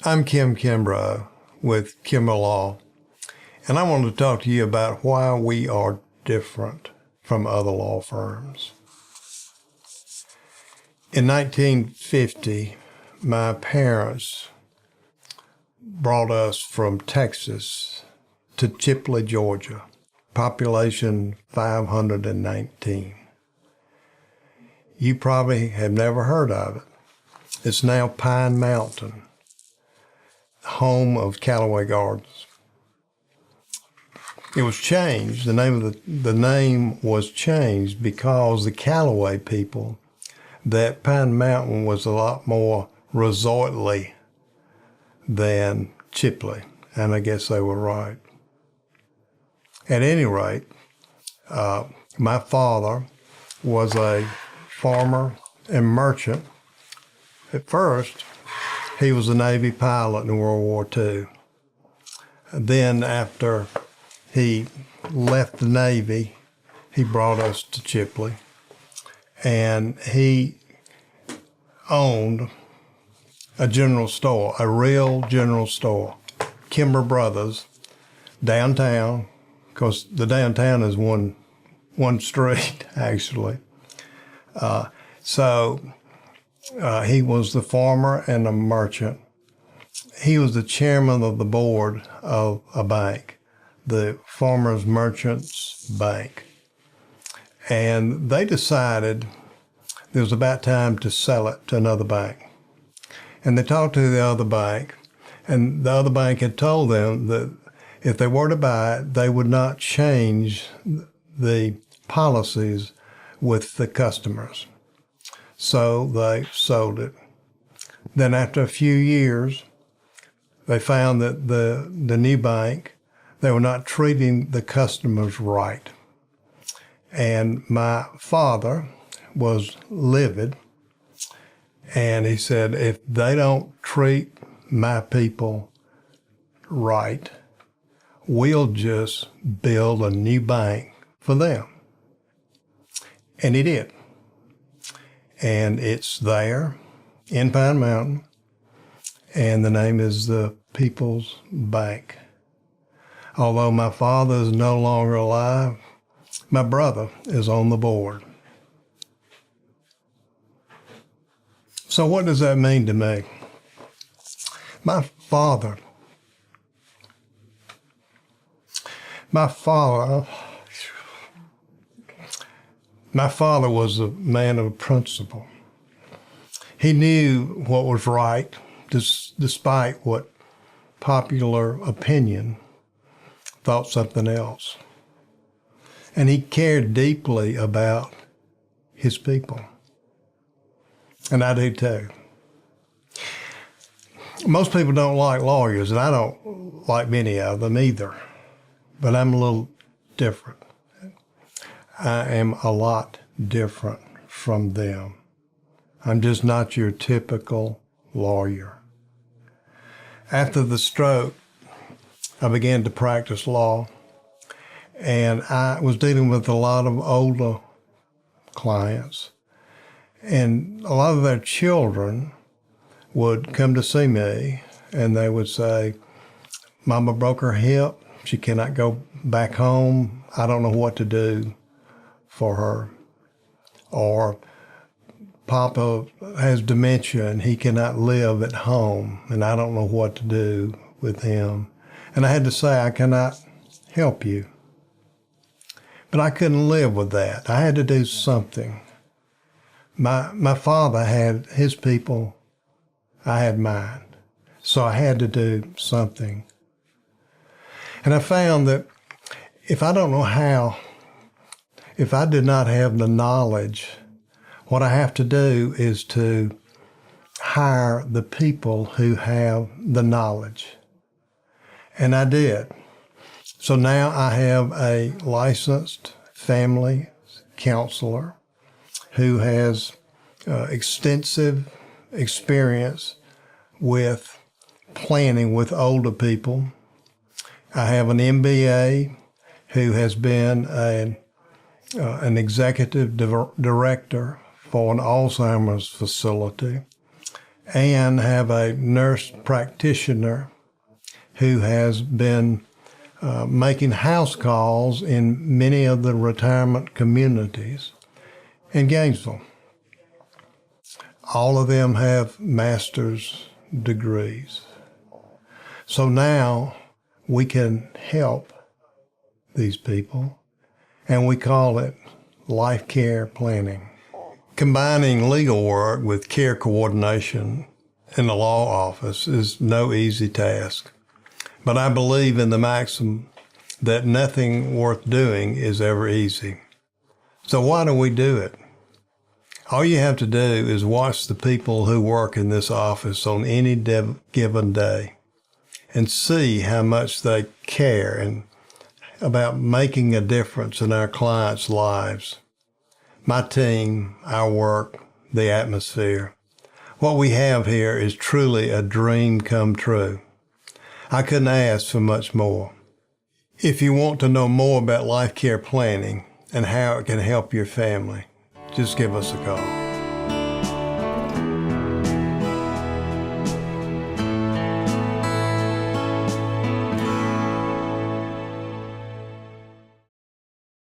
I'm Kimbrough with Kimbrough Law, and I want to talk to you about why we are different from other law firms. In 1950, my parents brought us from Texas to Chipley, Georgia, population 519. You probably have never heard of it. It's now Pine Mountain, home of Callaway Gardens. It was changed. The name was changed because the Callaway people, that Pine Mountain was a lot more resortly than Chipley, and I guess they were right. At any rate, my father was a farmer and merchant. At first, he was a Navy pilot in World War II. Then after he left the Navy, he brought us to Chipley, and he owned a general store, a real general store, Kimbrough Brothers, downtown, because the downtown is one street, actually. He was the farmer and a merchant. He was the chairman of the board of a bank, the Farmers Merchants Bank. And they decided it was about time to sell it to another bank. And they talked to the other bank, and the other bank had told them that if they were to buy it, they would not change the policies with the customers. So they sold it. Then after a few years, they found that the new bank, they were not treating the customers right. And my father was livid, and he said, if they don't treat my people right, we'll just build a new bank for them. And he did. And it's there in Pine Mountain, and the name is the People's Bank. Although my father is no longer alive, my brother is on the board. So what does that mean to me? My father was a man of principle. He knew what was right, despite what popular opinion thought something else. And he cared deeply about his people. And I do too. Most people don't like lawyers, and I don't like many of them either. But I'm a little different. I am a lot different from them. I'm just not your typical lawyer. After the stroke, I began to practice law, and I was dealing with a lot of older clients, and a lot of their children would come to see me, and they would say, Mama broke her hip, she cannot go back home, I don't know what to do for her. Or Papa has dementia and he cannot live at home and I don't know what to do with him. And I had to say, I cannot help you. But I couldn't live with that. I had to do something. My father had his people, I had mine. So I had to do something. And I found that if I don't know how, if I did not have the knowledge, what I have to do is to hire the people who have the knowledge. And I did. So now I have a licensed family counselor who has extensive experience with planning with older people. I have an MBA who has been an executive director for an Alzheimer's facility. and have a nurse practitioner who has been making house calls in many of the retirement communities in Gainesville. All of them have master's degrees. So now we can help these people, and we call it life care planning. Combining legal work with care coordination in the law office is no easy task. But I believe in the maxim that nothing worth doing is ever easy. So why do we do it? All you have to do is watch the people who work in this office on any given day and see how much they care and about making a difference in our clients' lives. My team, our work, the atmosphere. What we have here is truly a dream come true. I couldn't ask for much more. If you want to know more about life care planning and how it can help your family, just give us a call.